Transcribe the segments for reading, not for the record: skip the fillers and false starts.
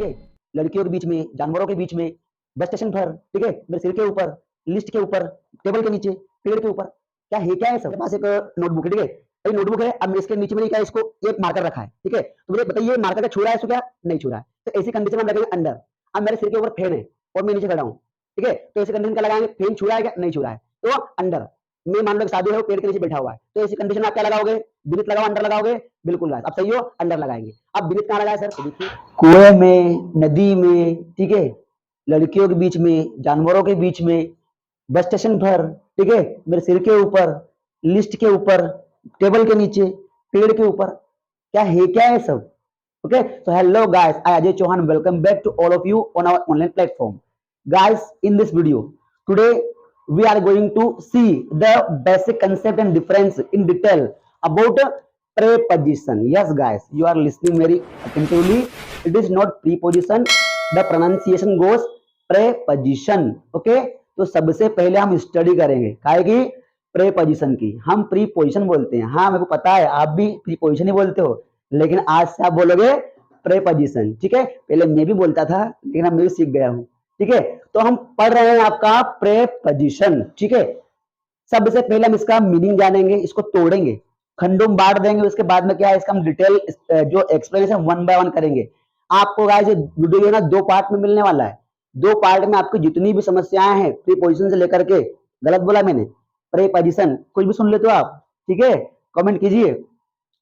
है, लड़कियों के बीच में, जानवरों के बीच में, बस स्टेशन पर, ठीक है, मेरे सिर के ऊपर, लिस्ट के ऊपर, टेबल के नीचे, पेड़ के ऊपर, क्या है सब? मेरे पास एक नोटबुक है, ठीक है, ये नोटबुक है। अब इसके नीचे मैंने क्या इसको एक मार्कर रखा है, ठीक है, तो मुझे बताइए मार्कर का छू रहा है इसको क्या? नहीं छू रहा है। तो ऐसी कंडीशन में हम रखेंगे अंडर। अब मेरे सिर के ऊपर फैन है और मैं नीचे खड़ा हूँ, ठीक है, तो ऐसी कंडीशन क्या लगाएंगे? फैन छू रहा है क्या? नहीं छू रहा है, तो अंडर। मैं मान लो साधु है, वो पेड़ के नीचे बैठा हुआ है, तो ऐसी कंडीशन में आप क्या लगाओगे? विनित लगाओ, अंडर लगाओगे? बिल्कुल गाइस, अब सही हो, अंडर लगाएंगे। अब विनित कहाँ लगाए सर? तो देखिए, कुएं में, नदी में, ठीक है, लड़कियों के बीच में, जानवरों के बीच में, बस स्टेशन पर, ठीक है, मेरे सिर के ऊपर, लिस्ट के ऊपर, टेबल के नीचे, पेड़ के ऊपर, क्या है सब? Okay, so hello guys, I Ajay Chauhan, welcome back to all of you on our online platform. Guys, in this video today we are going to see the basic concept and difference in detail about preposition. Yes guys, you are listening very attentively. It is not preposition, the pronunciation goes preposition. Okay, तो सबसे पहले हम study करेंगे काय की? Preposition की। हम preposition बोलते हैं, हाँ मेरे को पता है आप भी प्रीपोजिशन ही बोलते हो, लेकिन आज से आप बोलोगे प्रेपोजिशन, ठीक है। पहले मैं भी बोलता था, लेकिन अब मैं भी सीख गया हूं, ठीक है। तो हम पढ़ रहे हैं आपका प्रेपोजिशन, ठीक है। सबसे पहले हम इसका मीनिंग जानेंगे, इसको तोड़ेंगे, खंडों में बांट देंगे, उसके बाद में क्या है इसका हम डिटेल जो एक्सप्लेनेशन वन बाय वन करेंगे। आपको गाइस ये वीडियो ना दो पार्ट में मिलने वाला है। दो पार्ट में आपकी जितनी भी समस्याएं हैं प्रीपोजिशन से लेकर के, गलत बोला मैंने, प्रेपोजिशन कुछ भी सुन लेते हो आप, ठीक है, कमेंट कीजिए।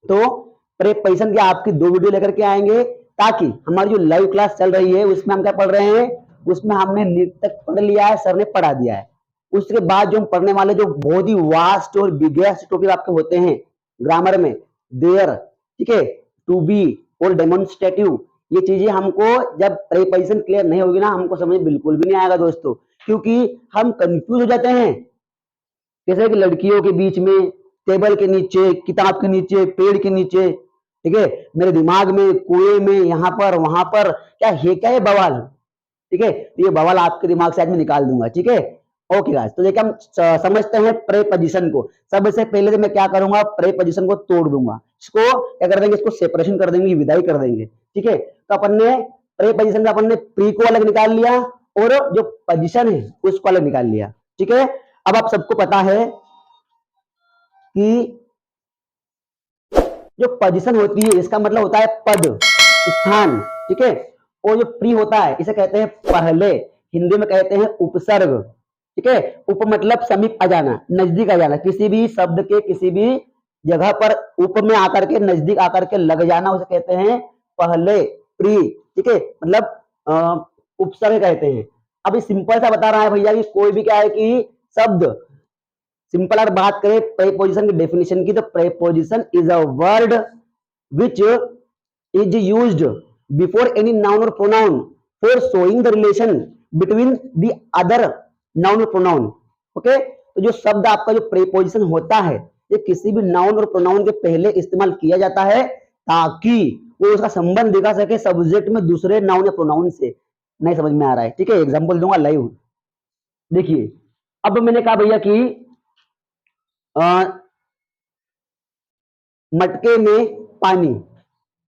तो प्रेपोजिशन की आपकी दो वीडियो लेकर के आएंगे, ताकि हमारी जो लाइव क्लास चल रही है उसमें हम क्या पढ़ रहे हैं, उसमें हमने नीट तक पढ़ लिया है, सर ने पढ़ा दिया है। उसके बाद जो हम पढ़ने वाले जो बहुत ही वास्ट और बिगेस्ट टॉपिक आपके होते हैं ग्रामर में, देयर, ठीक है, टू बी और डेमोन्स्ट्रेटिव, ये चीजें हमको जब प्रेपोजिशन क्लियर नहीं होगी ना, हमको समझ बिल्कुल भी नहीं आएगा दोस्तों, क्योंकि हम कंफ्यूज हो जाते हैं। जैसे कि लड़कियों के बीच में, टेबल के नीचे, किताब के नीचे, पेड़ के नीचे, ठीक है, मेरे दिमाग में, कुएं में, यहाँ पर वहां पर, क्या है बवाल, ठीक है। तो ये बवाल आपके दिमाग से आज मैं निकाल दूंगा, ठीक है। ओके गाइस, तो देखिए हम समझते हैं प्रेपोजिशन को। सबसे पहले तो मैं क्या करूंगा, प्रेपोजिशन को तोड़ दूंगा, इसको क्या कर देंगे, इसको सेपरेशन कर देंगे, विदाई कर देंगे, ठीक है। तो अपन ने प्रेपोजिशन का अपन ने प्री को अलग निकाल लिया और जो पोजिशन है उसको अलग निकाल लिया, ठीक है। अब आप सबको पता है कि जो पोजीशन होती है इसका मतलब होता है पद, स्थान, ठीक है। और जो प्री होता है इसे कहते हैं पहले, हिंदी में कहते हैं उपसर्ग, ठीक है। उप मतलब समीप आ जाना, नजदीक आ जाना, किसी भी शब्द के किसी भी जगह पर उप में आकर के, नजदीक आकर के लग जाना, उसे कहते हैं पहले, प्री, ठीक है, मतलब उपसर्ग कहते हैं। अभी सिंपल सा बता रहा है भैया कि कोई भी क्या है कि शब्द, सिंपल अगर बात करें प्रेपोजिशन की डेफिनेशन की, तो preposition is a word which is used before any noun और pronoun for showing the relation between the other noun और प्रोनाउन। ओके, तो जो शब्द आपका जो प्रेपोजिशन होता है, ये किसी भी नाउन और प्रोनाउन के पहले इस्तेमाल किया जाता है ताकि वो उसका संबंध दिखा सके सब्जेक्ट में दूसरे नाउन या प्रोनाउन से। नहीं समझ में आ रहा है, ठीक है, एग्जांपल दूंगा लाइव। देखिए, अब मैंने कहा भैया कि मटके में पानी,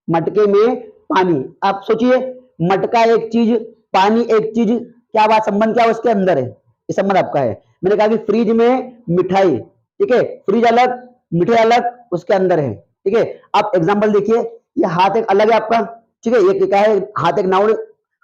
मटके में पानी। आप सोचिए, मटका एक चीज, पानी एक चीज, क्या बात, संबंध क्या उसके अंदर है, ये संबंध आपका है। मैंने कहा कि फ्रिज में मिठाई, ठीक है, फ्रिज अलग, मिठाई अलग उसके अंदर है, ठीक है। आप एग्जांपल देखिए, ये हाथ एक अलग है आपका, ठीक है, ये क्या है, हाथ एक नाउन,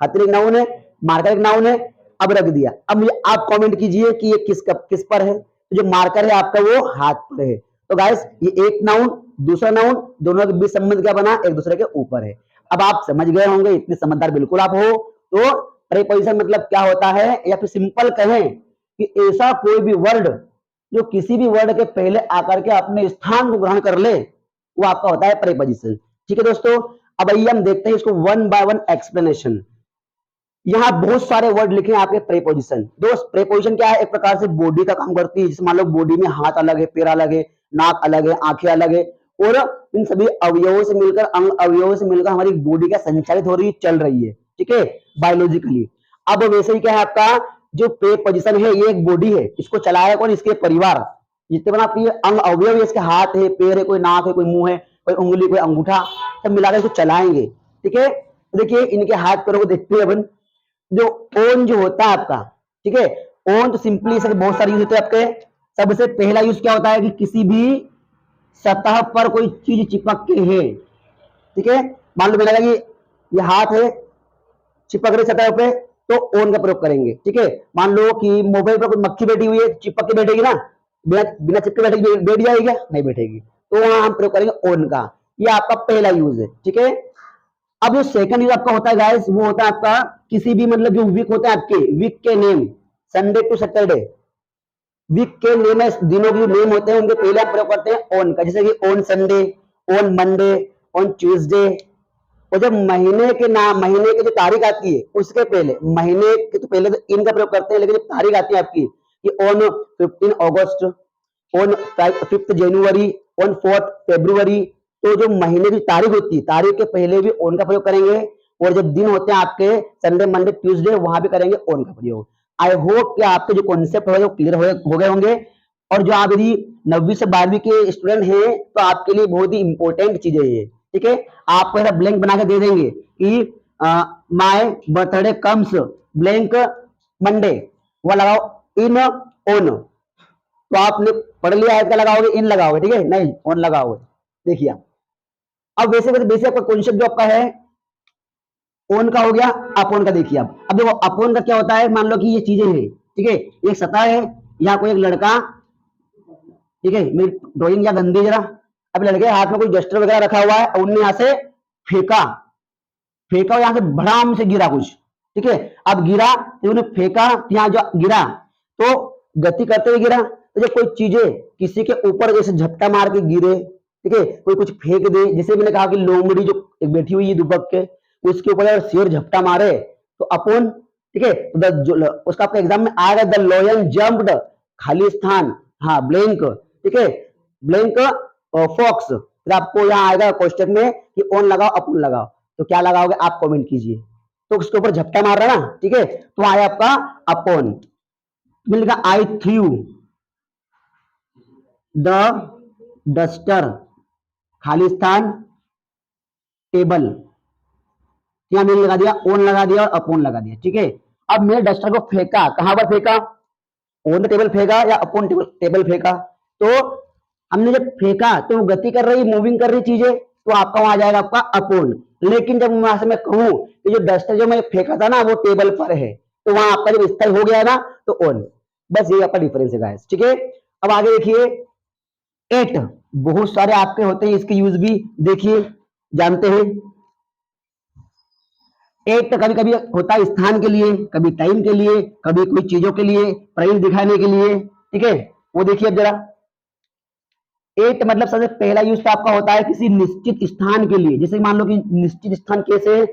हाथ एक नाउन है, मार्कर एक नाउन है। अब रख दिया, अब मुझे आप कमेंट कीजिए कि ये किस पर है। तो जो मार्कर है आपका वो हाथ पर है। तो गाइस, ये एक नाउन दूसरा नाउन, दोनों के बीच संबंध क्या बना, एक दूसरे के ऊपर है। अब आप समझ गए होंगे, इतने समझदार बिल्कुल आप हो। तो प्रीपोजिशन मतलब क्या होता है, या फिर सिंपल कहें कि ऐसा कोई भी वर्ड जो किसी भी वर्ड के पहले आकर के अपने स्थान को ग्रहण कर ले, वो आपका होता है प्रीपोजिशन, ठीक है दोस्तों। अब आइए हम देखते हैं इसको वन बाय वन एक्सप्लेनेशन। यहाँ बहुत सारे वर्ड लिखे हैं आपके प्रीपोजिशन। दोस्त, प्रीपोजिशन क्या है, एक प्रकार से बॉडी का काम करती है। जैसे मान लो बॉडी में हाथ अलग है, पैर अलग है, नाक अलग है, आंखें अलग है, और इन सभी अवयवों से मिलकर, अंग अवयवों से मिलकर हमारी बॉडी क्या संचालित हो रही है, चल रही है, ठीक है, बायोलॉजिकली। अब वैसे ही क्या है आपका जो प्रीपोजिशन है, ये एक बॉडी है, इसको चलाया कौन, इसके परिवार, जितने बना आपकी अंग अवयव है, इसके हाथ है, पैर है, कोई नाक है, कोई मुंह है, कोई उंगली, कोई अंगूठा, सब मिलाकर इसको चलाएंगे, ठीक है। देखिए इनके हाथ पैरों को देखते हैं अपन। जो ओन जो होता है आपका, ठीक है, ओन तो सिंपली इसके बहुत सारे यूज होते हैं आपके। सबसे पहला यूज क्या होता है कि किसी भी सतह पर कोई चीज चिपक के है, ठीक है, मान लो मेरा कि ये हाथ है, चिपक रही सतह पे, तो ओन का प्रयोग करेंगे, ठीक है। मान लो कि मोबाइल पर कोई मक्खी बैठी हुई है, चिपक के बैठेगी ना, बिना बिना चिपके बैठेगी, बैठ जाएगी क्या? नहीं बैठेगी, तो वहां हम प्रयोग करेंगे ओन का। ये आपका पहला यूज है, ठीक है। अब जो सेकंड यूज आपका होता है गाइस, वो होता है आपका किसी भी मतलब जो वीक होते हैं आपके, वीक के name, Sunday to Saturday, week के नेम, दिनों के नेम होते हैं, उनके पहले आप प्रयोग करते हैं ऑन का, जैसे कि on Sunday, on Monday, on Tuesday. और जब महीने के नाम, महीने की जो तारीख आती है उसके पहले, महीने के तो पहले तो इन का प्रयोग करते हैं, लेकिन जब तारीख आती है आपकी कि on 15 August, on 5 January, on 4 फरवरी, तो जो महीने की तारीख होती है, तारीख के पहले भी ऑन का प्रयोग करेंगे। और जब दिन होते हैं आपके संडे, मंडे, ट्यूसडे, वहां भी करेंगे ऑन का प्रयोग। आई होप कि आपके जो कॉन्सेप्ट है वो क्लियर हो गए होंगे। और जो आप यदि 9वीं से 12वीं के स्टूडेंट हैं तो आपके लिए बहुत ही इंपॉर्टेंट चीज है ये, ठीक है। आपको ऐसा ब्लैंक बना के दे देंगे कि my birthday comes blank Monday, वो लगाओ इन ऑन, तो आपने पढ़ लिया है, क्या लगाओगे? इन लगाओगे, ठीक है, नहीं ऑन लगाओगे। देखिए अब वैसे वैसे बेसिक आपका कॉन्सेप्ट जो आपका है ओन का हो गया, अपॉन का देखिए। अब देखो अपॉन का क्या होता है, मान लो कि ये चीजें हैं, ठीक है, एक सतह है, यहाँ कोई एक लड़का, ठीक है, मेरी ड्राइंग या गंदी जरा, अब लड़के हाथ में कोई डस्टर वगैरह रखा हुआ है और उनने यहाँ से फेंका, फेंका और यहाँ से भड़ाम से गिरा कुछ, ठीक है। अब गिरा तो उन्हें फेंका, यहाँ जो गिरा तो गति करते हुए गिरा। तो जब कोई चीजें किसी के ऊपर जैसे झपटा मार के गिरे, ठीक है, कोई कुछ फेंक दे, जैसे मैंने कहा कि लोमड़ी जो एक बैठी हुई है दुबक के, उसके ऊपर अगर शेर झपटा मारे तो अपोन, ठीक है, तो उसका आपका एग्जाम में आएगा द लॉयन जम्प्ड, खाली स्थान, हाँ ब्लैंक, ठीक है, ब्लैंक फॉक्स। फिर आपको यहाँ आएगा क्वेश्चन में कि ऑन लगाओ अपोन लगाओ, तो क्या लगाओगे आप कमेंट कीजिए। तो उसके ऊपर झपटा मार रहा ना, ठीक है, तो आया आपका अपोन। मिलेगा आई थ्रू द डस्टर, खाली स्थान टेबल, यहाँ मैंने लगा दिया ओन लगा दिया और अपोन लगा दिया, ठीक है। अब मैंने डस्टर को फेंका, कहां पर फेंका? ऑन द टेबल फेंका या अपॉन टेबल फेंका? तो हमने जब फेंका तो वो गति कर रही, मूविंग कर रही चीजें, तो आपका वहां जाएगा आपका अपॉन। लेकिन जब वहां से मैं कहूं कि जो डस्टर जो मैं फेंका था ना वो टेबल पर है, तो वहां आपका जब स्थायी हो गया ना तो ऑन। बस ये आपका डिफरेंस है गाइस, ठीक है। अब आगे देखिए एट, बहुत सारे आपके होते हैं, इसके यूज भी देखिए, जानते हैं। एक तो कभी कभी होता है स्थान के लिए, कभी टाइम के लिए, कभी कोई चीजों के लिए, प्राइस दिखाने के लिए, ठीक है। वो देखिए अब जरा, एक मतलब सबसे पहला यूज तो आपका होता है किसी निश्चित स्थान के लिए। जैसे मान लो कि निश्चित स्थान कैसे है,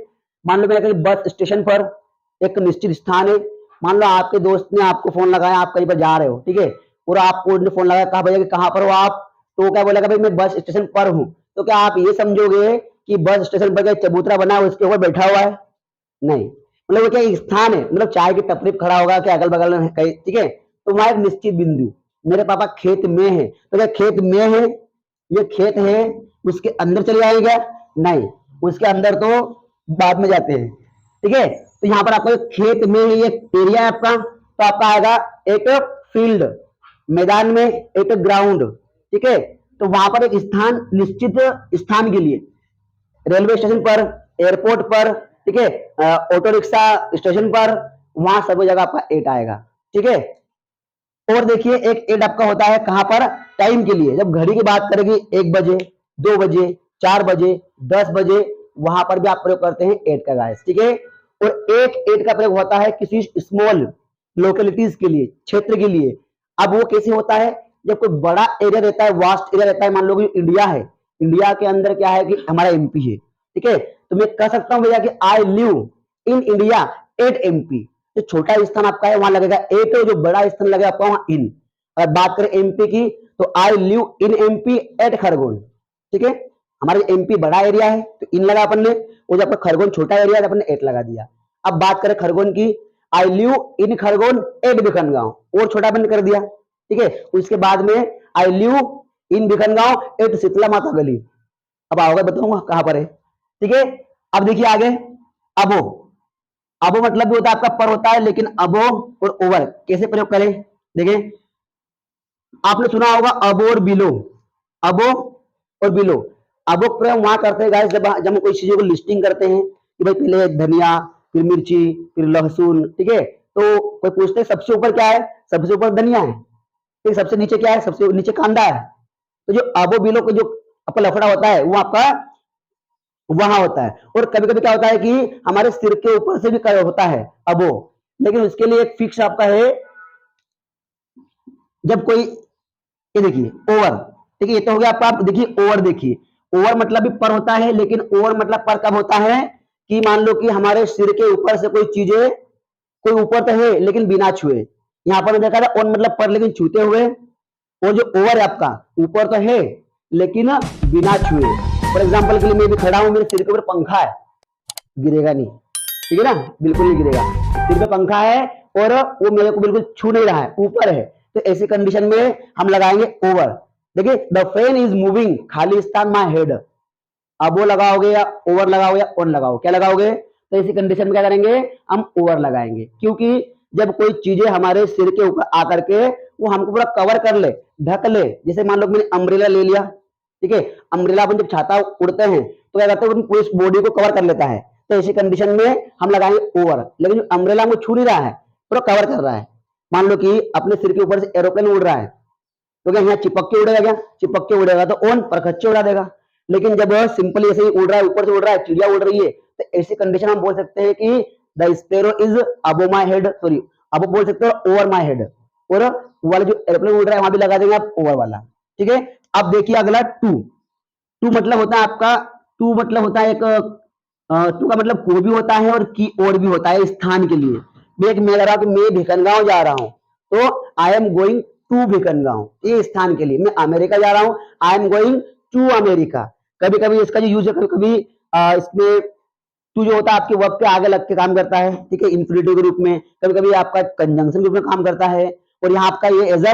मान लो मेरा कहीं बस स्टेशन पर एक निश्चित स्थान है, मान लो आपके दोस्त ने आपको फोन लगाया, आप कहीं पर जा रहे हो, ठीक है, और आपको फोन लगाया, कहा भैया कहाँ पर हो आप, तो क्या बोलेगा भाई मैं बस स्टेशन पर हूँ, तो क्या आप ये समझोगे कि बस स्टेशन पर चबूतरा बना है उसके ऊपर बैठा हुआ है? नहीं, मतलब वो क्या स्थान है, मतलब चाय की टपरी पे खड़ा होगा क्या अगल बगल में कहीं, ठीक है, तो वहां एक निश्चित बिंदु, मेरे पापा खेत में है, तो क्या खेत में है, ये खेत है, उसके अंदर चले जाएगा? नहीं, उसके अंदर तो बाद में जाते हैं, ठीक है। तो यहाँ पर आपको खेत में ये एरिया है आपका, तो आपका आएगा एक फील्ड, मैदान में एक ग्राउंड, ठीक है। तो वहां पर एक स्थान, निश्चित स्थान के लिए, रेलवे स्टेशन पर, एयरपोर्ट पर, ठीक है, ऑटो रिक्शा स्टेशन पर, वहां सब जगह आपका एट आएगा, ठीक है। और देखिए एक एट आपका होता है कहां पर? टाइम के लिए, जब घड़ी की बात करेंगे 1 बजे, 2 बजे, 4 बजे, 10 बजे, वहां पर भी आप प्रयोग करते हैं एट का गाइस, ठीक है। और एक एट का प्रयोग होता है किसी स्मॉल लोकेलिटीज के लिए, क्षेत्र के लिए। अब वो कैसे होता है? जब कोई बड़ा एरिया रहता है, वास्ट एरिया रहता है, मान लो कि इंडिया है, इंडिया के अंदर क्या है कि हमारा एमपी है, ठीक है, तो मैं कह सकता हूं भैया कि आई live in India at MP. जो छोटा स्थान आपका है वहां लगेगा एट, जो बड़ा स्थान लगेगा आपका वहां इन। अगर बात करें एमपी की तो I live in MP at Khargone, ठीक है, हमारा एमपी बड़ा एरिया है तो इन लगा अपन ने, और जब आपका खरगोन छोटा एरिया है अपन ने एट लगा दिया। अब बात करें खरगोन की, I live in Khargone at Bikhangaon, और छोटा अपन ने कर दिया, ठीक है। उसके बाद में I live in Bikhangaon at Sheetla Mata गली। अब आओगे बताऊंगा कहां पर है, ठीक है। अब देखिए आगे, अबो, अबो मतलब भी होता है आपका पर होता है, लेकिन अबो और ओवर कैसे प्रयोग करें, देखें। आपने सुना होगा अबो और बिलो, अबो और बिलो। अबो प्रयोग वहां करते हैं गाइस, जब हम कोई चीजों को लिस्टिंग करते हैं कि भाई पहले धनिया, फिर मिर्ची, फिर लहसुन, ठीक है। तो कोई पूछते हैं सबसे ऊपर क्या है, सबसे ऊपर धनिया है, फिर सबसे नीचे क्या है, सबसे नीचे कांदा है। तो जो अबो बिलो को जो आपका लफड़ा होता है वो आपका वहां होता है। और कभी कभी क्या होता है कि हमारे सिर के ऊपर से भी होता है अबो, लेकिन उसके लिए एक फिक्स आपका है। जब कोई, ये देखिए ओवर, ठीक है, ये तो हो गया आपका। आप देखिए ओवर, देखिए ओवर मतलब भी पर होता है, लेकिन ओवर मतलब पर कब होता है कि मान लो कि हमारे सिर के ऊपर से कोई चीजें, कोई ऊपर तो है लेकिन बिना छुए। यहाँ पर देखा था ऑन मतलब पर लेकिन छूते हुए। और जो ओवर है आपका, ऊपर तो है लेकिन बिना छुए। फॉर एग्जाम्पल के लिए मैं भी खड़ा हूं, मेरे सिर के ऊपर पंखा है, गिरेगा नहीं, ठीक है ना, बिल्कुल नहीं गिरेगा। सिर पे पंखा है और वो मेरे को बिल्कुल छू नहीं रहा है, ऊपर है। तो ऐसी कंडीशन में हम लगाएंगे ओवर। देखिए द फैन इज मूविंग, खाली स्थान माई हेड। अब वो लगाओगे या ओवर लगाओगे या ऑन लगाओगे, क्या लगाओगे? तो इसी कंडीशन में क्या करेंगे, हम ओवर लगाएंगे। क्योंकि जब कोई चीजें हमारे सिर के ऊपर आकर के वो हमको पूरा कवर कर ले, ढक ले, जैसे मान लो मैंने अम्ब्रेला ले लिया, ठीक है। अम्ब्रेला अपन जब छाता उड़ते हैं तो क्या करते हैं, पूरी बॉडी को कवर कर लेता है। तो इसी कंडीशन में हम लगाएंगे ओवर। लेकिन अम्ब्रेला हमको छू नहीं रहा है, पूरा कवर कर रहा है। मान लो कि अपने सिर के ऊपर से एरोप्लेन उड़ रहा है, तो क्या यहाँ चिपक के उड़ेगा? क्या चिपक के उड़ेगा? तो ऑन पर खच्चे उड़ा देगा। लेकिन जब सिंपली ऐसे ही उड़ रहा है, ऊपर से उड़ रहा है, चिड़िया उड़ रही है, तो ऐसी कंडीशन हम बोल सकते हैं कि the sparrow is above my head, sorry अब बोल सकते हो ओवर माई हेड। और वाला जो एरोप्लेन उड़ रहा है वहां भी लगा देंगे आप ओवर वाला, ठीक है। अब देखिए अगला टू। टू मतलब होता है आपका, टू मतलब होता है एक, टू का मतलब को भी होता है और की और भी होता है स्थान के लिए। मैं कह रहा हूं कि मैं भिकनगांव जा रहा हूं, तो I am going to Bhikangaon, ये स्थान के लिए। मैं अमेरिका जा रहा हूं, I am going to America. कभी कभी इसका जो यूज है, कभी कभी इसमें टू जो होता है आपके वर्ब के आगे लग के काम करता है, ठीक है, इंफिनिटिव के रूप में। कभी कभी आपका कंजंक्शन के रूप में काम करता है, और यहाँ आपका ये एज अ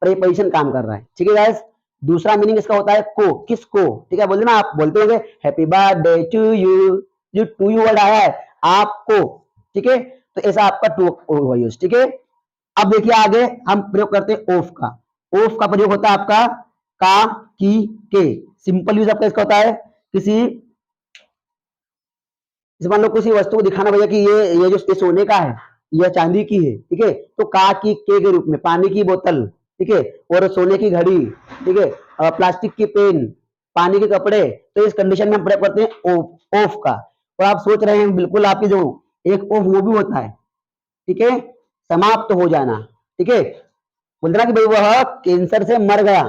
प्रीपोजिशन काम कर रहा है, ठीक है गाइस। दूसरा मीनिंग इसका होता है को, किसको, ठीक है। बोलते ना, आप बोलते होंगे हैप्पी बर्थडे टू यू, जो टू यू वर्ड आया है आपको, ठीक है। तो ऐसा आपका टू यूज, ठीक है। अब देखिए आगे हम प्रयोग करते हैं ऑफ का। ऑफ का प्रयोग होता है आपका का, की, के। सिंपल यूज आपका इसका होता है किसी, जैसे मान लो किसी वस्तु को दिखाना भैया कि ये जो सोने का है, यह चांदी की है, ठीक है। तो का, की, के रूप में पानी की बोतल, ठीक है, और सोने की घड़ी, ठीक है, प्लास्टिक की पेन, पानी के कपड़े। तो इस कंडीशन में हम प्रयोग करते हैं ऑफ, ऑफ का। और आप सोच रहे हैं बिल्कुल आपकी जो एक ऑफ वो भी होता है, ठीक है, समाप्त हो जाना, ठीक है। बोलते ना कि भाई वह कैंसर से मर गया,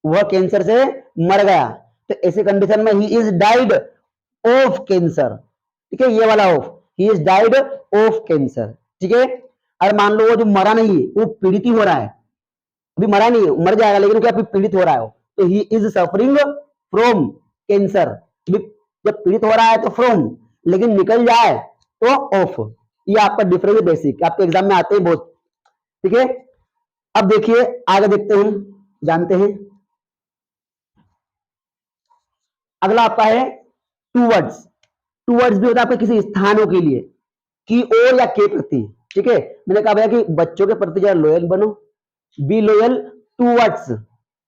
वह कैंसर से मर गया। तो ऐसे कंडीशन में he is died of cancer, ठीक है, ये वाला of, he is died of cancer, ठीक है। और मान लो वो जो मरा नहीं है वो पीड़ित ही हो रहा है, अभी मरा नहीं है, मर जाएगा, लेकिन क्या पीड़ित हो रहा है, तो he is suffering from cancer. जब पीड़ित हो रहा है तो फ्रॉम, लेकिन निकल जाए तो ऑफ। ये आपका डिफरेंस बेसिक आपके एग्जाम में आते हैं बहुत, ठीक है। अब देखिए आगे देखते हैं, जानते हैं। अगला आपका है टू वर्ड्स। टू वर्ड्स भी होता है आपके किसी स्थानों के लिए, की ओर या के प्रति, ठीक है। मैंने कहा भैया कि बच्चों के प्रति जरा लॉयल बनो, be loyal towards,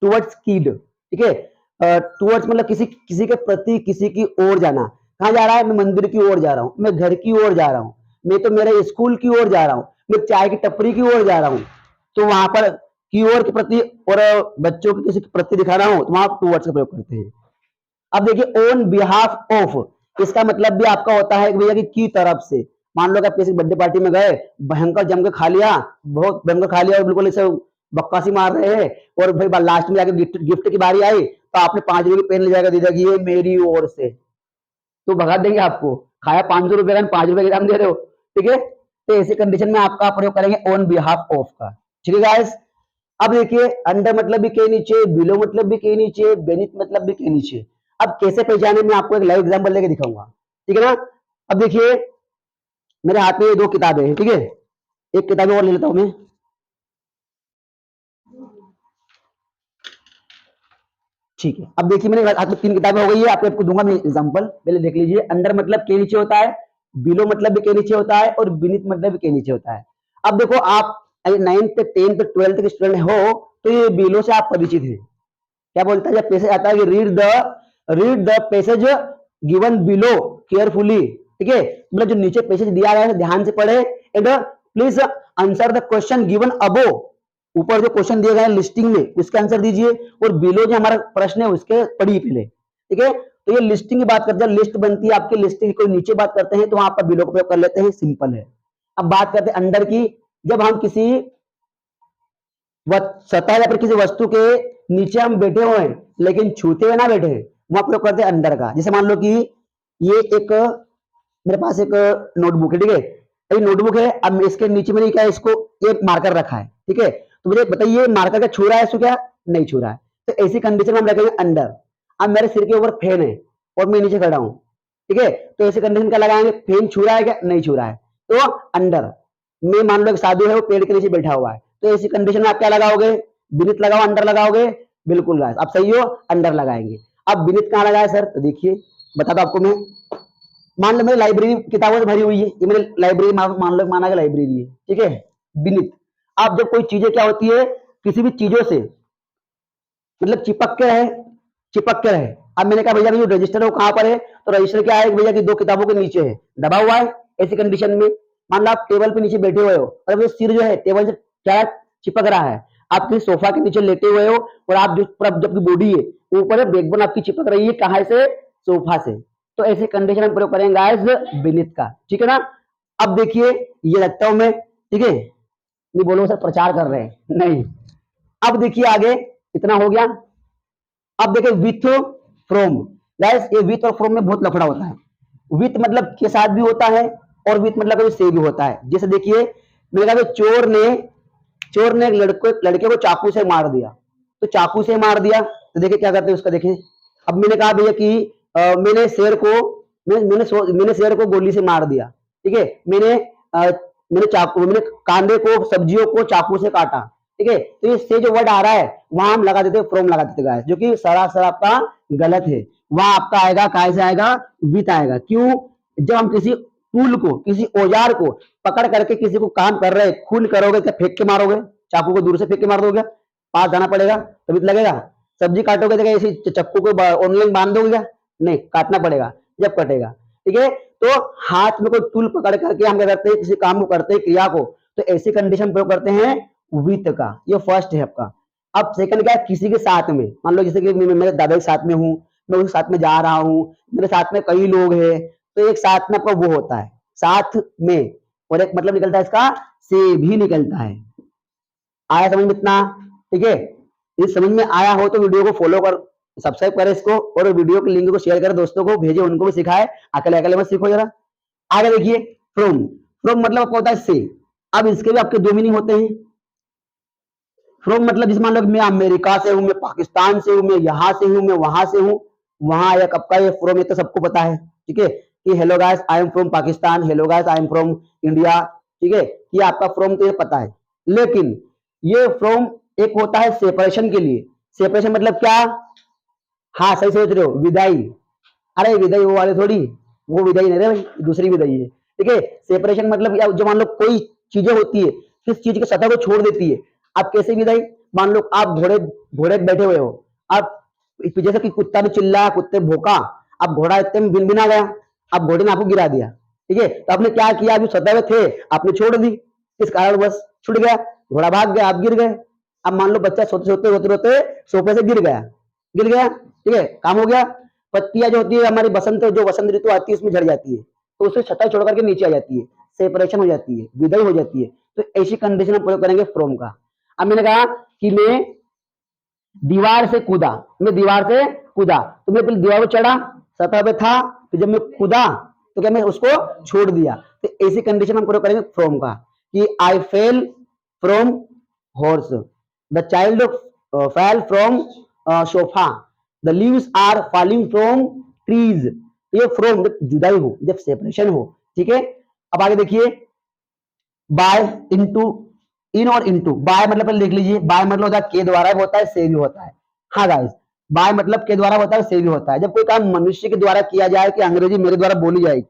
towards kid, ठीक है। टूवर्ड्स मतलब किसी किसी के प्रति, किसी की ओर जाना। कहाँ जा रहा है? मैं मंदिर की ओर जा रहा हूँ, मैं घर की ओर जा रहा हूँ, मैं तो मेरे स्कूल की ओर जा रहा हूँ, मैं चाय की टपरी की ओर जा रहा हूँ। तो वहां पर की ओर के प्रति और बच्चों के किसी के प्रति दिखाना हो तो वहां टूवर्ड्स का प्रयोग करते हैं। अब देखिए ऑन बिहाफ ऑफ, इसका मतलब भी आपका होता है कि भैया की तरफ से। मान लो कि आप किसी बर्थडे पार्टी में गए, भयंकर जम के खा लिया, बहुत भयंकर खा लिया और बिल्कुल इसे बक्कासी मार रहे हैं, और भाई लास्ट में जाके गिफ्ट गिफ्ट की बारी आई तो आपने 5 रुपए की पेन ले जाकर दे दिया कि ये मेरी ओर से, तो भगा देंगे आपको। खाया 500 रुपए का, 5 रुपए के दाम दे रहे हो, ठीक है। तो ऐसी कंडीशन में आपका प्रयोग करेंगे ऑन बिहाफ ऑफ का, ठीक है गाइस। अब देखिए अंडर मतलब भी के नीचे, बिलो मतलब भी के नीचे, बेनिथ मतलब भी के नीचे। अब कैसे पहचाने, मैं आपको एक लाइव एग्जांपल लेके दिखाऊंगा, ठीक है ना। अब देखिए मेरे हाथ में ये 2 किताबें हैं, ठीक है। एक किताब और ले लेता हूं मैं, ठीक है। अब देखिए मेरे हाथ में 3 किताबें हो गई है, आपको दूंगा मैं एग्जांपल, पहले देख लीजिए। अंडर मतलब के नीचे होता है, बिलो मतलब भी के नीचे होता है और बीनीथ मतलब भी के नीचे होता है। अब देखो आप 9th 10th 12th के स्टूडेंट हो तो ये बिलो से आप परिचित हैं। क्या बोलता है जब पैसेज आता है कि read the passage given below carefully, ठीक है, मतलब जो नीचे पैसेज दिया गया है ध्यान से पढ़े and please answer the question given अबो, ऊपर जो क्वेश्चन दिए गए हैं लिस्टिंग में उसका आंसर दीजिए और बिलो जो हमारा प्रश्न है उसके पढ़िए पहले, ठीक है। तो ये लिस्टिंग की बात करते हैं, लिस्ट बनती है आपकी, लिस्टिंग कोई नीचे बात करते हैं तो वहां पर बिलो का प्रयोग कर लेते हैं, सिंपल है। अब बात करते हैं अंडर की, जब हम किसी सतह या फिर किसी वस्तु के नीचे हम बैठे हुए हैं लेकिन छूते हुए ना बैठे हैं, वहां प्रयोग करते हैं अंडर का। जैसे मान लो कि ये एक मेरे पास एक नोटबुक है, ठीक है, ये नोटबुक है, अब इसके नीचे मैंने क्या इसको एक मार्कर रखा है, ठीक है, तो मुझे बताइए मार्कर का छू रहा है इसको, क्या नहीं छू रहा है, तो ऐसी कंडीशन में हम रखेंगे अंडर। अब मेरे सिर के ऊपर फैन है और मैं नीचे खड़ा हूं, ठीक है, तो ऐसी कंडीशन क्या लगाएंगे, फैन छू रहा है क्या, नहीं छू रहा है, तो अंडर। मैं मान लो एक साधु है वो पेड़ के नीचे बैठा हुआ है, तो ऐसी कंडीशन में आप क्या लगाओगे, बीनीथ लगाओ अंडर लगाओगे, बिल्कुल गाइस आप सही हो, अंडर लगाएंगे। अब बीनीथ कहां लगाया सर, तो देखिए बता दो आपको मैं, मान लो मेरी लाइब्रेरी किताबों से भरी हुई है, ये मेरी लाइब्रेरी मान लो माना गया लाइब्रेरी है, ठीक है, बीनीथ। अब जब कोई चीजें क्या होती है किसी भी चीजों से मतलब चिपक के रहे। अब मैंने कहा भैया जो रजिस्टर है वो कहां पर है, तो रजिस्टर क्या है भैया कि दो किताबों के नीचे है, दबा हुआ है। ऐसी कंडीशन में मान लो आप टेबल पे नीचे बैठे हुए हो और वो सिर जो है टेबल से क्या चिपक रहा है, आप किसी सोफा के नीचे लेटे हुए हो और आप जो जबकि बॉडी है ऊपर है, बैकबोन आपकी चिपक रही है कहां से, सोफा से, तो ऐसे कंडीशन में प्रयोग करेंगे गाइस बीनीथ का, ठीक है ना। अब देखिए ये रखता हूं मैं, ठीक है, नहीं बोलो सर प्रचार कर रहे हैं, नहीं। अब देखिए आगे इतना हो गया। अब देखिए विथ फ्रॉम, गाइस ये विथ और फ्रॉम में बहुत लफड़ा होता है। विथ मतलब के साथ भी होता है और विथ मतलब कभी से भी होता है। जैसे देखिए मैंने कहा चोर ने एक लड़के को चाकू से मार दिया, तो चाकू से मार दिया, तो देखिए क्या करते हैं उसका, देखिए अब मैंने कहा भैया कि मैंने शेर को गोली से मार दिया, ठीक है, मैंने कांदे को सब्जियों को चाकू से काटा, ठीक है, तो ये से जो वर्ड आ रहा है वहां हम लगा देते हैं फ्रॉम लगा देते हैं, जो कि सरासर आपका गलत है। वहां आपका आएगा काय से आएगा, विथ आएगा। क्यों, जब हम किसी टूल को किसी औजार को पकड़ करके किसी को काम कर रहे खून करोगे क्या फेंक के मारोगे, चाकू को दूर से फेंक के मार दोगे, पास जाना पड़ेगा तभी लगेगा। सब्जी काटोगे तो ऐसी चक्कू को ऑनलाइन बांध दोगे क्या, नहीं, काटना पड़ेगा जब कटेगा, ठीक है। तो हाथ में कोई टूल पकड़ करके हम क्या करते हैं किसी काम को करते हैं क्रिया को, तो ऐसी कंडीशन प्रयोग करते हैं विथ का, ये फर्स्ट है आपका। अब सेकंड क्या है, किसी के साथ में, मान लो जैसे कि मैं मेरे दादा के साथ में हूँ, मैं उसके साथ में जा रहा हूँ, मेरे साथ में कई लोग हैं, तो एक साथ में आपका वो होता है साथ में, और एक मतलब निकलता है इसका से भी निकलता है। आया समझ में इतना, ठीक है। इस समझ में आया हो तो वीडियो को फॉलो कर सब्सक्राइब करें इसको, और वीडियो के लिंक को शेयर करें दोस्तों को, भेजे उनको भी सिखाए, अकेले अकेले मत सीखो जरा। आगे देखिए फ्रॉम, फ्रॉम मतलब आपको होता है से। अब इसके भी आपके दो मीनिंग होते हैं। फ्रॉम मतलब जिस मान लो मैं अमेरिका से हूं, मैं पाकिस्तान से हूं, मैं यहां से हूं, मैं वहां से हूं, वहां आया कब का ये फ्रॉम, ये तो सबको पता है, ठीक है, कि hello guys I am from Pakistan, hello guys I am from India, ठीक है, ये आपका फ्रॉम तो ये पता है। लेकिन ये फ्रॉम एक होता है सेपरेशन के लिए। सेपरेशन मतलब क्या, हाँ सही सोच रहे हो, विदाई, अरे विदाई वो वाले थोड़ी, वो विदाई नहीं रे भाई, दूसरी विदाई है, ठीक है। सेपरेशन मतलब जो मान लो कोई चीजें होती है किस चीज की सतह को छोड़ देती है, आप कैसे विदाई, मान लो आप घोड़े घोड़े बैठे हुए हो, आप जैसे कि कुत्ता ने चिल्लाया, कुत्ते भौंका, अब घोड़ा इतने में बिन बिना गया, अब घोड़े ने आपको गिरा दिया, ठीक है, तो आपने क्या किया, जो सतह में थे आपने छोड़ दी, इस कारण बस छूट गया, घोड़ा भाग गया, आप गिर गए। अब मान लो बच्चा सोते सोते रोते रोते सोफे से गिर गया, ठीक है, काम हो गया। पत्तियां जो होती है हमारी जो वसंत ऋतु आती है उसमें झड़ जाती है, तो उसे छटा छोड़ करके नीचे आ जाती है, सेपरेशन हो जाती है, विदाई हो जाती है। तो ऐसी कंडीशन में प्रयोग करेंगे फ्रॉम का। अब मैंने कहा कि मैं दीवार से कूदा, मैं दीवार से कूदा, तो मैं पहले दीवार पर चढ़ा, सतह पे था, तो जब मैं कूदा तो क्या मैं उसको छोड़ दिया, तो ऐसी कंडीशन में प्रयोग करेंगे फ्रॉम का, कि I fell from horse, the child fell from sofa, the leaves are falling from trees. ये फ्रॉम जब जुदाई हो, जब सेपरेशन हो, ठीक है। अब आगे देखिए बाय, इनटू, इन और इनटू। बाय मतलब पहले देख लीजिए, बाय मतलब होता है के द्वारा भी होता है, से भी होता है। हाँ गाइस, बाय मतलब के द्वारा होता है, से भी होता है। जब कोई काम मनुष्य के द्वारा किया जाए कि अंग्रेजी मेरे द्वारा बोली जाएगी,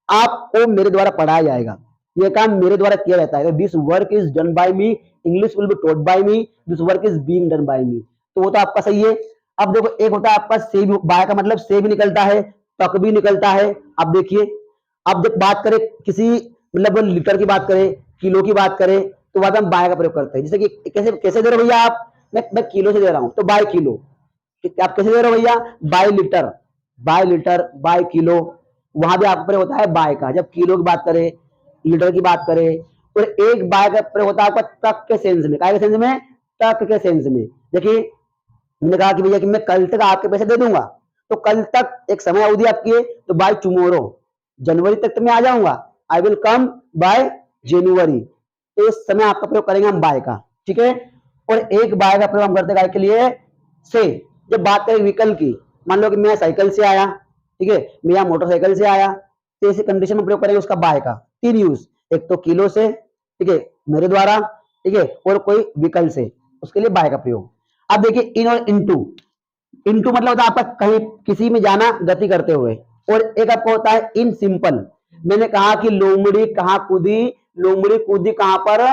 आपको मेरे द्वारा पढ़ाया जाएगा, ये काम मेरे द्वारा किया जाता है। This work is done by me, English will be taught by me, this work is being done by me. तो वो तो आपका सही है। अब देखो एक होता है आपका से भी, बाय का मतलब से भी निकलता है, तक भी निकलता है। अब देखिए, अब जब बात करें किसी मतलब लीटर की बात करें, किलो की बात करें, तो वहां पे हम बाय का प्रयोग करते हैं। जैसे कि कैसे कैसे दे रहे हो भैया आप, मैं किलो से दे रहा हूं तो बाय किलो। आप कैसे दे रहे हो भैया, by litre, by litre, by kilo. वहां भी आपका प्रयोग होता है बाय का, जब किलो की बात करें, लीटर की बात करें। और एक बाय का प्रयोग होता है आपका तक के सेंस में, काय के सेंस में, तक के सेंस में। देखिए मैंने कहा कि भैया कि मैं कल तक आपके पैसे दे दूंगा, तो कल तक एक समय अवधि आपकी है, तो बाय टुमारो, जनवरी तक तो मैं आ जाऊंगा, आई विल कम बाय जनवरी। तो इस समय आपका प्रयोग करेंगे हम बाय का, ठीक है। और एक बाय का प्रयोग हम करते हैं के लिए से। जब बात करें व्हीकल की, मान लो कि मैं साइकिल से आया, ठीक है, मैं यहाँ मोटरसाइकिल से आया, तो ऐसी कंडीशन में प्रयोग करेंगे उसका बाय का। तीन यूज, एक तो किलो से, ठीक है, मेरे द्वारा, ठीक है, और कोई व्हीकल से, उसके लिए बाय का प्रयोग। अब देखिए इन और इनटू, इनटू मतलब होता है आपका कहीं किसी में जाना गति करते हुए, और एक आपका होता है इन सिंपल। मैंने कहा कि लोमड़ी कहाँ कूदी, लोमड़ी कूदी कहां पर,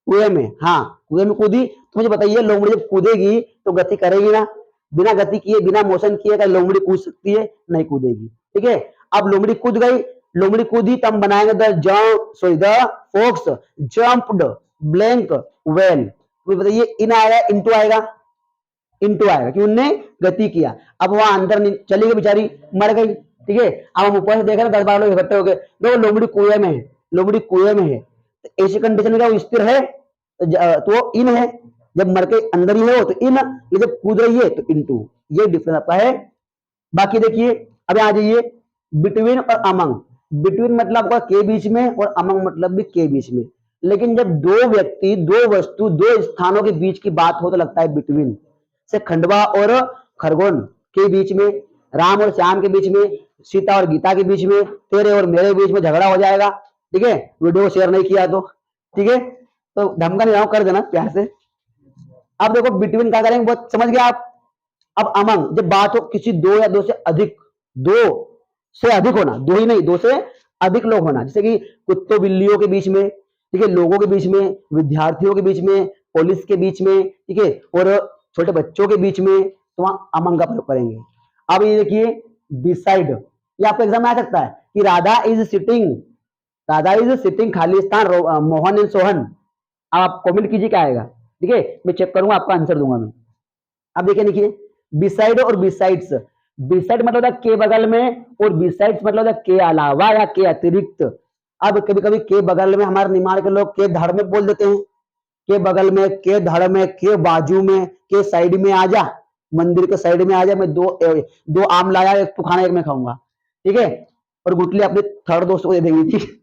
कुएं में। हाँ, कुएं में कूदी। तो मुझे बताइए लोमड़ी जब कूदेगी तो गति करेगी ना, बिना गति किए, बिना मोशन किए क्या लोमड़ी कूद सकती है, नहीं कूदेगी, ठीक है। अब लोमड़ी कूद गई, लोमड़ी कूदी तो हम बनाएंगे the jump, sorry the fox jumped blank well. तो बताइए इन आएगा इनटू आएगा, इनटू आएगा कि उनने गति किया। अब वहां अंदर चली गई बेचारी, मर गई, ठीक है। अब हम ऊपर से देख रहे हैं 10-12 लोग इकट्ठे हो गए, दो लोमड़ी कुएं में है, लोमड़ी कुएं में है। तो ऐसी कंडीशन में क्या वो स्थिर है, तो वो इन है। जब मर के अंदर ही है वो तो इन, ये जब कूद रही है तो इनटू। ये डिफरेंस आपका है। बाकी देखिए अब आ जाइए बिटवीन और अमंग। बिटवीन मतलब आपका के बीच में, और अमंग मतलब भी के बीच में। लेकिन जब दो व्यक्ति, दो वस्तु, दो स्थानों के बीच की बात हो तो लगता है बिटवीन। से खंडवा और खरगोन के बीच में, राम और श्याम के बीच में, सीता और गीता के बीच में, तेरे और मेरे बीच में झगड़ा हो जाएगा, ठीक है। वीडियो शेयर नहीं किया तो, ठीक है, तो धमका नहीं कर देना प्यार से। अब देखो बिटवीन क्या करेंगे, बहुत समझ गया आप। अब अमंग जब बात हो किसी दो या दो से अधिक, दो से अधिक होना, दो ही नहीं, दो से अधिक लोग होना, जैसे कि कुत्तों बिल्लियों के बीच में, ठीक है, लोगों के बीच में, विद्यार्थियों के बीच में, पुलिस के बीच में, ठीक है, और छोटे बच्चों के बीच में, तो वहां अमंग का प्रयोग करेंगे। अब ये देखिए बिसाइड, ये आपको एग्जाम में आ सकता है कि Radha is sitting, Radha is sitting खाली स्थान मोहन एंड सोहन। अब आप कमेंट कीजिए क्या आएगा, ठीक है, मैं चेक करूंगा आपका आंसर दूंगा मैं। अब देखिए बिसाइड और बिसाइड्स। बिसाइड मतलब होता है के बगल में, और बिसाइड्स मतलब होता है के अलावा या के अतिरिक्त। अब कभी कभी के बगल में हमारे निमाड़ के लोग के धड़ में बोल देते हैं, के बगल में, के धड़ में, के बाजू में, के साइड में आ जा, मंदिर के साइड में आ जा, मैं दो आम लाया, एक तू खाना एक मैं खाऊंगा, ठीक है, और गुटली अपने थर्ड दोस्त को दे देंगे, ठीक।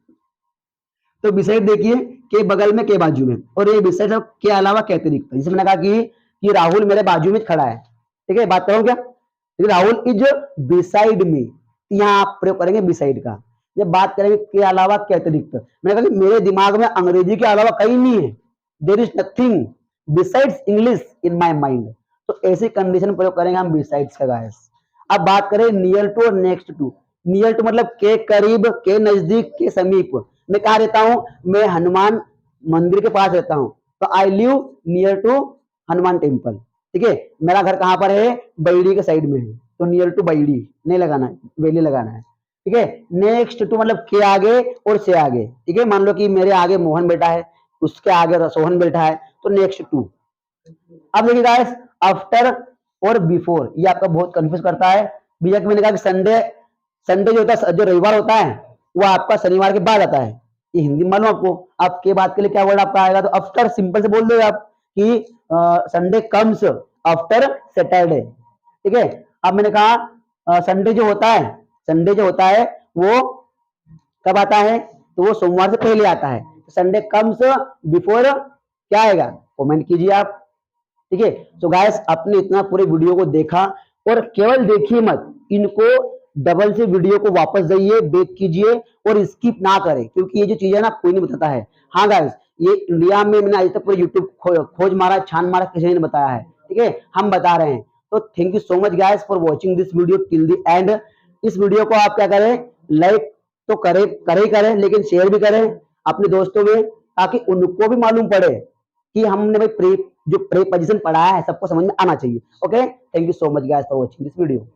तो बिसाइड देखिए के बगल में, के बाजू में, और ये बिसाइड के अलावा के अतिरिक्त। जैसे मैंने कहा कि राहुल मेरे बाजू में खड़ा है, ठीक है, बात करो क्या, राहुल इज बिसाइड मी, यहाँ आप प्रयोग करेंगे बिसाइड का। जब बात करेंगे के अलावा के अतिरिक्त, मैंने कहा कि मेरे दिमाग में अंग्रेजी के अलावा कहीं नहीं है, there is nothing besides English in my mind. तो ऐसी कंडीशन प्रयोग करेंगे हम बिसाइड्स का गाइस। अब बात करें नियर टू और नेक्स्ट टू। नियर टू मतलब के करीब, के नजदीक, के समीप। मैं कहा रहता हूं, मैं हनुमान मंदिर के पास रहता हूं, तो I live near to Hanuman temple, ठीक है। मेरा घर कहां पर है, बैड़ी के साइड में है, तो नियर टू बैड़ी नहीं लगाना है, वेली लगाना है, ठीक है। नेक्स्ट टू मतलब के आगे और से आगे, ठीक है। मान लो कि मेरे आगे मोहन बैठा है, उसके आगे सोहन बैठा है, तो नेक्स्ट टू। अब देखिए गाइस आफ्टर और बिफोर, ये आपका बहुत कंफ्यूज करता है भैया कि मैंने कहा कि संडे, संडे जो होता है, जो रविवार होता है, वो आपका शनिवार के बाद आता है। ये हिंदी मालूम आपको, आपके बात के लिए क्या वर्ड आपका आएगा, तो आफ्टर सिंपल से बोल दो आप कि संडे कम्स आफ्टर सैटरडे, ठीक है। अब मैंने कहा संडे जो होता है, संडे जो होता है वो कब आता है, तो वो सोमवार से पहले आता है। संडे कम्स बिफोर क्या आएगा, कमेंट कीजिए आप, ठीक है। तो गाइस आपने इतना पूरे वीडियो को देखा, और केवल देखिए मत, इनको डबल से वीडियो को वापस जाइए, बैक कीजिए और स्किप ना करें, क्योंकि ये जो चीज है ना कोई नहीं बताता है। हाँ गाइस, ये इंडिया में मैंने आज तक पूरे यूट्यूब खोज मारा, छान मारा, किसी ने बताया है, ठीक है, हम बता रहे हैं। तो thank you so much guys for watching this video till the end. इस वीडियो को आप क्या करें, लाइक तो करे करे ही करें, लेकिन शेयर भी करें अपने दोस्तों में, ताकि उनको भी मालूम पड़े कि हमने भाई जो प्रे पोजीशन पढ़ाया है सबको समझ में आना चाहिए। Okay, thank you so much guys for watching this video.